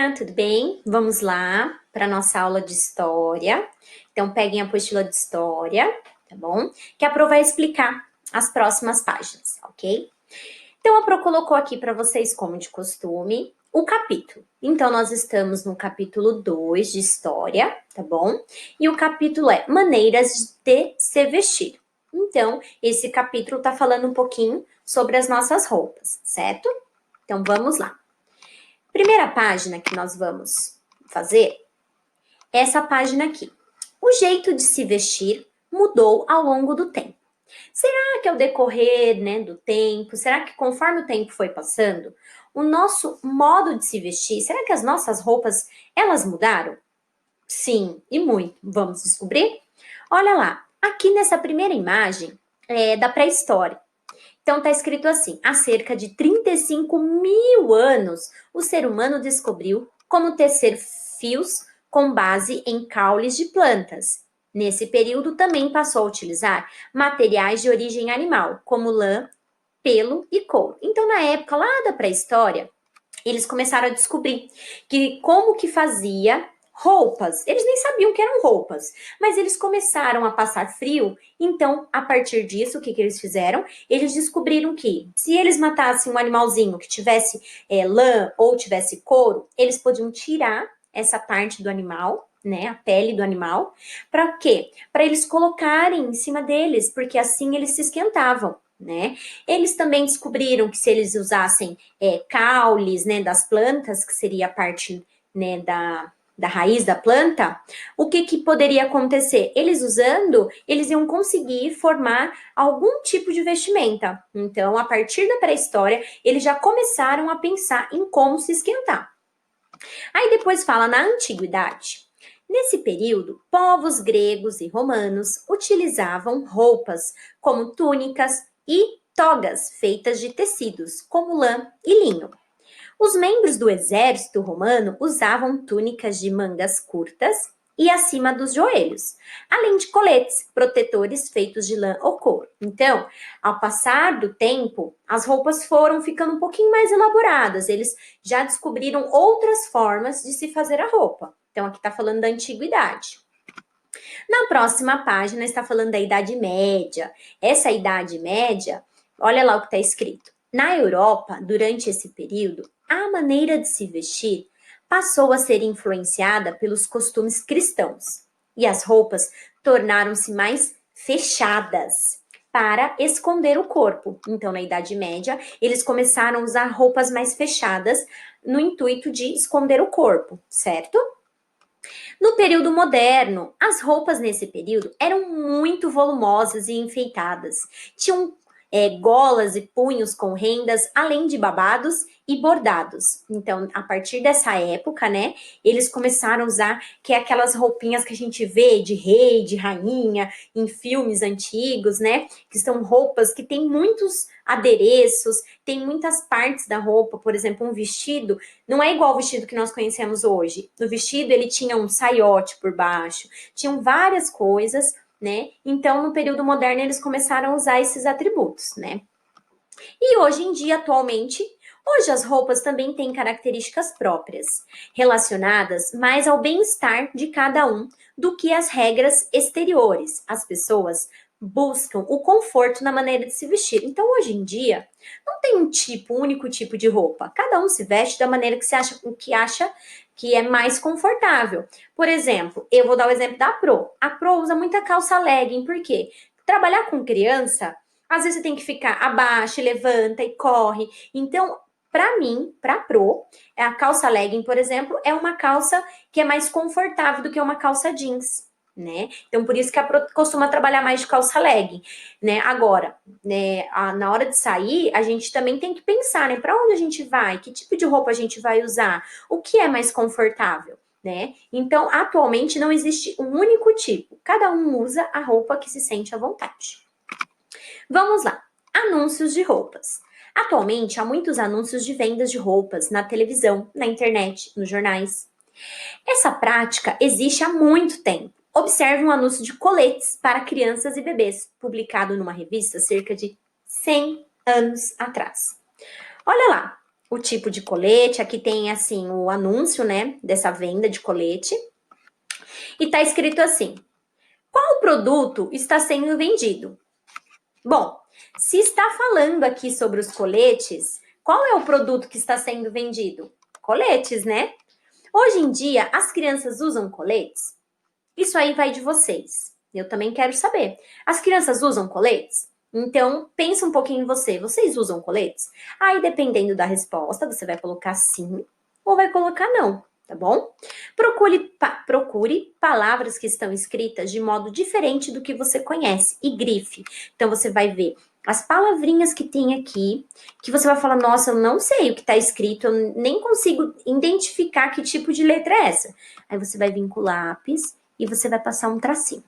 dia, tudo bem? Vamos lá para nossa aula de história. Então, peguem a apostila de história, tá bom? Que a Pro vai explicar as próximas páginas, ok? Então, a Pro colocou aqui para vocês, como de costume, o capítulo. Então, nós estamos no capítulo 2 de história, tá bom? E o capítulo é Maneiras de se vestir. Então, esse capítulo tá falando um pouquinho sobre as nossas roupas, certo? Então, vamos lá. Primeira página que nós vamos fazer é essa página aqui. O jeito de se vestir mudou ao longo do tempo. Será que ao decorrer, do tempo, será que conforme o tempo foi passando, o nosso modo de se vestir, será que as nossas roupas, elas mudaram? Sim, e muito. Vamos descobrir? Olha lá, aqui nessa primeira imagem é da pré-história. Então está escrito assim: há cerca de 35 mil anos, o ser humano descobriu como tecer fios com base em caules de plantas. Nesse período também passou a utilizar materiais de origem animal, como lã, pelo e couro. Então, na época lá da pré-história, eles começaram a descobrir que como que fazia roupas. Eles nem sabiam que eram roupas, mas eles começaram a passar frio. Então, a partir disso, o que eles fizeram? Eles descobriram que se eles matassem um animalzinho que tivesse lã ou tivesse couro, eles podiam tirar essa parte do animal, né, a pele do animal. Para quê? Para eles colocarem em cima deles, porque assim eles se esquentavam. Né? Eles também descobriram que se eles usassem caules, né, das plantas, que seria a parte, né, da raiz da planta, o que poderia acontecer? Eles usando, eles iam conseguir formar algum tipo de vestimenta. Então, a partir da pré-história, eles já começaram a pensar em como se esquentar. Aí depois fala na antiguidade. Nesse período, povos gregos e romanos utilizavam roupas como túnicas e togas feitas de tecidos, como lã e linho. Os membros do exército romano usavam túnicas de mangas curtas e acima dos joelhos, além de coletes protetores feitos de lã ou couro. Então, ao passar do tempo, as roupas foram ficando um pouquinho mais elaboradas. Eles já descobriram outras formas de se fazer a roupa. Então, aqui está falando da antiguidade. Na próxima página está falando da Idade Média. Essa Idade Média, olha lá o que está escrito. Na Europa, durante esse período, a maneira de se vestir passou a ser influenciada pelos costumes cristãos e as roupas tornaram-se mais fechadas para esconder o corpo. Então, na Idade Média, eles começaram a usar roupas mais fechadas no intuito de esconder o corpo, certo? No período moderno, as roupas nesse período eram muito volumosas e enfeitadas. Tinham golas e punhos com rendas, além de babados e bordados. Então, a partir dessa época, né, eles começaram a usar que é aquelas roupinhas que a gente vê de rei, de rainha, em filmes antigos, né, que são roupas que têm muitos adereços, tem muitas partes da roupa, por exemplo, um vestido, não é igual o vestido que nós conhecemos hoje. No vestido, ele tinha um saiote por baixo, tinham várias coisas, né? Então, no período moderno, eles começaram a usar esses atributos, né? E hoje em dia, atualmente, hoje as roupas também têm características próprias, relacionadas mais ao bem-estar de cada um do que às regras exteriores. As pessoas buscam o conforto na maneira de se vestir. Então, hoje em dia, não tem um único tipo de roupa. Cada um se veste da maneira que acha que é mais confortável. Por exemplo, eu vou dar o exemplo da Pro. A Pro usa muita calça legging, por quê? Trabalhar com criança, às vezes você tem que ficar abaixo, levanta e corre. Então, para mim, para Pro, a calça legging, por exemplo, é uma calça que é mais confortável do que uma calça jeans, né? Então, por isso que a Pro costuma trabalhar mais de calça legging, né? Agora, né, na hora de sair, a gente também tem que pensar, né? Para onde a gente vai? Que tipo de roupa a gente vai usar? O que é mais confortável? Né? Então, atualmente não existe um único tipo. Cada um usa a roupa que se sente à vontade. Vamos lá. Anúncios de roupas. Atualmente, há muitos anúncios de vendas de roupas na televisão, na internet, nos jornais. Essa prática existe há muito tempo. Observe um anúncio de coletes para crianças e bebês, publicado numa revista cerca de 100 anos atrás. Olha lá, o tipo de colete. Aqui tem, assim, o anúncio, né, dessa venda de colete. E tá escrito assim: qual produto está sendo vendido? Bom, se está falando aqui sobre os coletes, qual é o produto que está sendo vendido? Coletes, né? Hoje em dia, as crianças usam coletes? Isso aí vai de vocês. Eu também quero saber. As crianças usam coletes? Então, pensa um pouquinho em você. Vocês usam coletes? Aí, dependendo da resposta, você vai colocar sim ou vai colocar não, tá bom? Procure palavras que estão escritas de modo diferente do que você conhece e grife. Então, você vai ver as palavrinhas que tem aqui, que você vai falar, nossa, eu não sei o que está escrito, eu nem consigo identificar que tipo de letra é essa. Aí você vai vir com o lápis e você vai passar um tracinho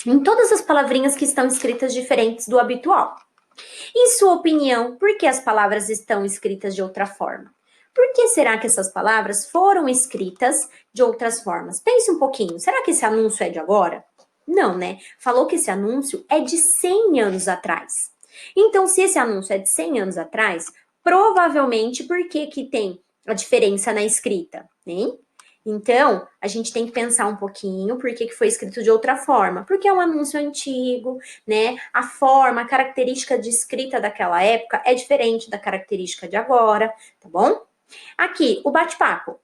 em todas as palavrinhas que estão escritas diferentes do habitual. Em sua opinião, por que as palavras estão escritas de outra forma? Por que será que essas palavras foram escritas de outras formas? Pense um pouquinho, será que esse anúncio é de agora? Não, né? Falou que esse anúncio é de 100 anos atrás. Então, se esse anúncio é de 100 anos atrás, provavelmente por que tem a diferença na escrita, hein? Então, a gente tem que pensar um pouquinho por que foi escrito de outra forma. Porque é um anúncio antigo, né? A forma, a característica de escrita daquela época é diferente da característica de agora, tá bom? Aqui, o bate-papo.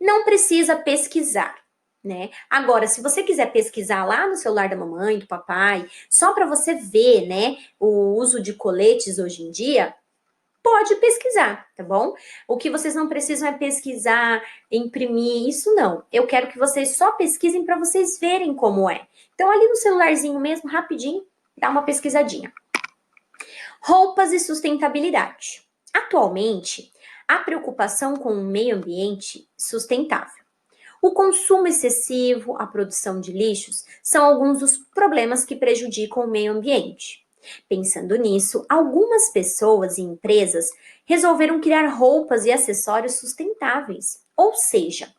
Não precisa pesquisar, né? Agora, se você quiser pesquisar lá no celular da mamãe, do papai, só para você ver, né, o uso de coletes hoje em dia, pode pesquisar, tá bom? O que vocês não precisam é pesquisar, imprimir, isso não. Eu quero que vocês só pesquisem para vocês verem como é. Então, ali no celularzinho mesmo, rapidinho, dá uma pesquisadinha. Roupas e sustentabilidade. Atualmente, há preocupação com o meio ambiente sustentável. O consumo excessivo, a produção de lixos, são alguns dos problemas que prejudicam o meio ambiente. Pensando nisso, algumas pessoas e empresas resolveram criar roupas e acessórios sustentáveis, ou seja,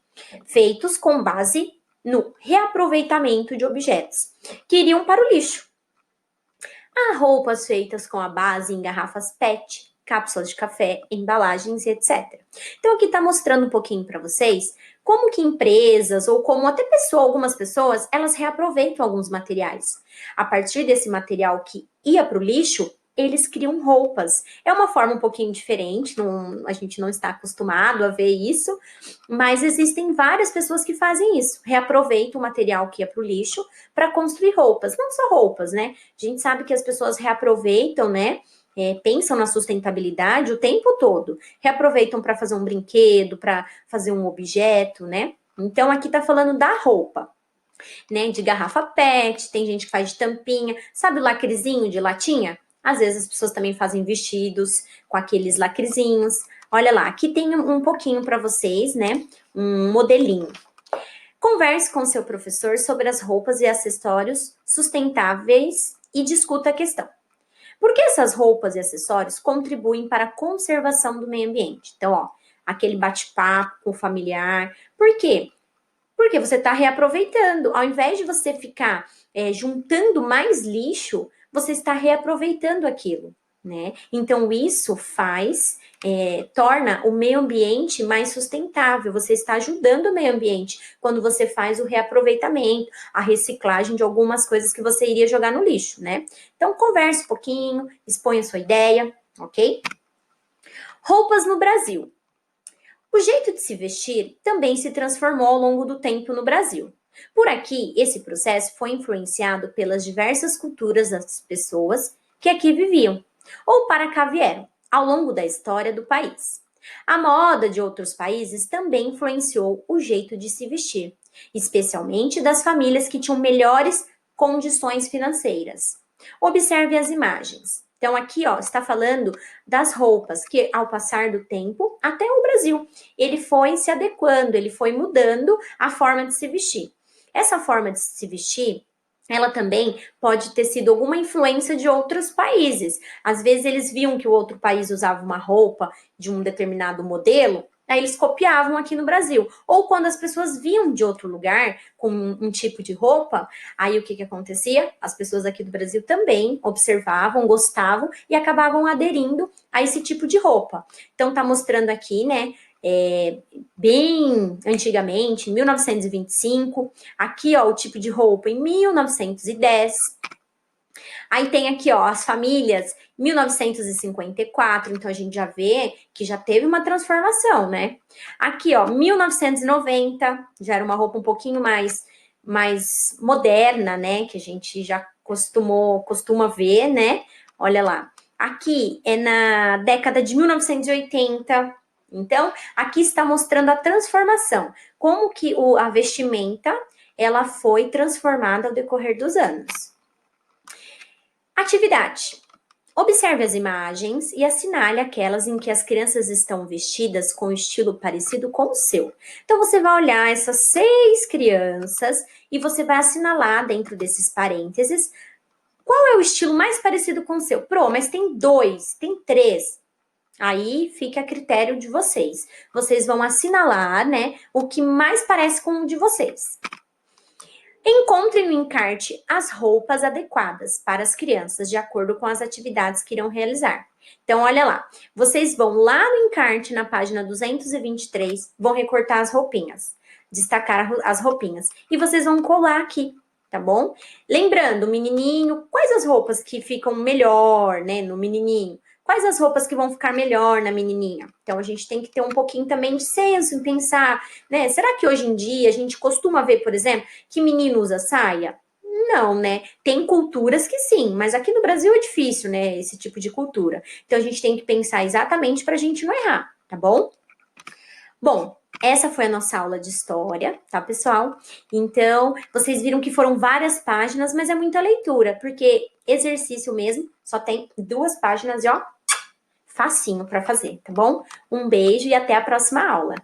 feitos com base no reaproveitamento de objetos que iriam para o lixo. Há roupas feitas com a base em garrafas PET, cápsulas de café, embalagens e etc. Então aqui está mostrando um pouquinho para vocês como que empresas ou como até algumas pessoas, elas reaproveitam alguns materiais. A partir desse material que ia para o lixo, eles criam roupas. É uma forma um pouquinho diferente, a gente não está acostumado a ver isso, mas existem várias pessoas que fazem isso, reaproveitam o material que ia para o lixo para construir roupas. Não só roupas, né? A gente sabe que as pessoas reaproveitam, né? Pensam na sustentabilidade o tempo todo. Reaproveitam para fazer um brinquedo, para fazer um objeto, né? Então, aqui tá falando da roupa, né? De garrafa PET, tem gente que faz de tampinha. Sabe o lacrezinho de latinha? Às vezes as pessoas também fazem vestidos com aqueles lacrezinhos. Olha lá, aqui tem um pouquinho para vocês, né? Um modelinho. Converse com seu professor sobre as roupas e acessórios sustentáveis e discuta a questão. Por que essas roupas e acessórios contribuem para a conservação do meio ambiente? Então, ó, aquele bate-papo com o familiar. Por quê? Porque você está reaproveitando. Ao invés de você ficar juntando mais lixo, você está reaproveitando aquilo, né? Então, isso torna o meio ambiente mais sustentável. Você está ajudando o meio ambiente quando você faz o reaproveitamento, a reciclagem de algumas coisas que você iria jogar no lixo, né? Então, converse um pouquinho, exponha sua ideia, ok? Roupas no Brasil. O jeito de se vestir também se transformou ao longo do tempo no Brasil. Por aqui, esse processo foi influenciado pelas diversas culturas das pessoas que aqui viviam, ou para cá vieram, ao longo da história do país. A moda de outros países também influenciou o jeito de se vestir, especialmente das famílias que tinham melhores condições financeiras. Observe as imagens. Então, aqui, ó, está falando das roupas que, ao passar do tempo, até o Brasil, ele foi se adequando, ele foi mudando a forma de se vestir. Essa forma de se vestir, ela também pode ter sido alguma influência de outros países. Às vezes eles viam que o outro país usava uma roupa de um determinado modelo, aí eles copiavam aqui no Brasil. Ou quando as pessoas vinham de outro lugar com um tipo de roupa, aí o que acontecia? As pessoas aqui do Brasil também observavam, gostavam e acabavam aderindo a esse tipo de roupa. Então tá mostrando aqui, né, bem antigamente, em 1925, aqui ó, o tipo de roupa em 1910. Aí tem aqui, ó, as famílias, 1954, então a gente já vê que já teve uma transformação, né? Aqui, ó, 1990, já era uma roupa um pouquinho mais moderna, né? Que a gente já costuma ver, né? Olha lá. Aqui é na década de 1980. Então, aqui está mostrando a transformação. Como que a vestimenta, ela foi transformada ao decorrer dos anos. Atividade. Observe as imagens e assinale aquelas em que as crianças estão vestidas com um estilo parecido com o seu. Então, você vai olhar essas 6 crianças e você vai assinalar dentro desses parênteses qual é o estilo mais parecido com o seu. Pro, mas tem 2, tem 3. Aí fica a critério de vocês. Vocês vão assinalar, né, o que mais parece com o de vocês. Encontre no encarte as roupas adequadas para as crianças, de acordo com as atividades que irão realizar. Então, olha lá. Vocês vão lá no encarte, na página 223, vão recortar as roupinhas, destacar as roupinhas. E vocês vão colar aqui, tá bom? Lembrando, menininho, quais as roupas que ficam melhor, né, no menininho? Quais as roupas que vão ficar melhor na menininha? Então, a gente tem que ter um pouquinho também de senso em pensar, né? Será que hoje em dia a gente costuma ver, por exemplo, que menino usa saia? Não, né? Tem culturas que sim, mas aqui no Brasil é difícil, né? Esse tipo de cultura. Então, a gente tem que pensar exatamente para a gente não errar, tá bom? Bom, essa foi a nossa aula de história, tá, pessoal? Então, vocês viram que foram várias páginas, mas é muita leitura, porque exercício mesmo só tem 2 páginas e ó, facinho para fazer, tá bom? Um beijo e até a próxima aula.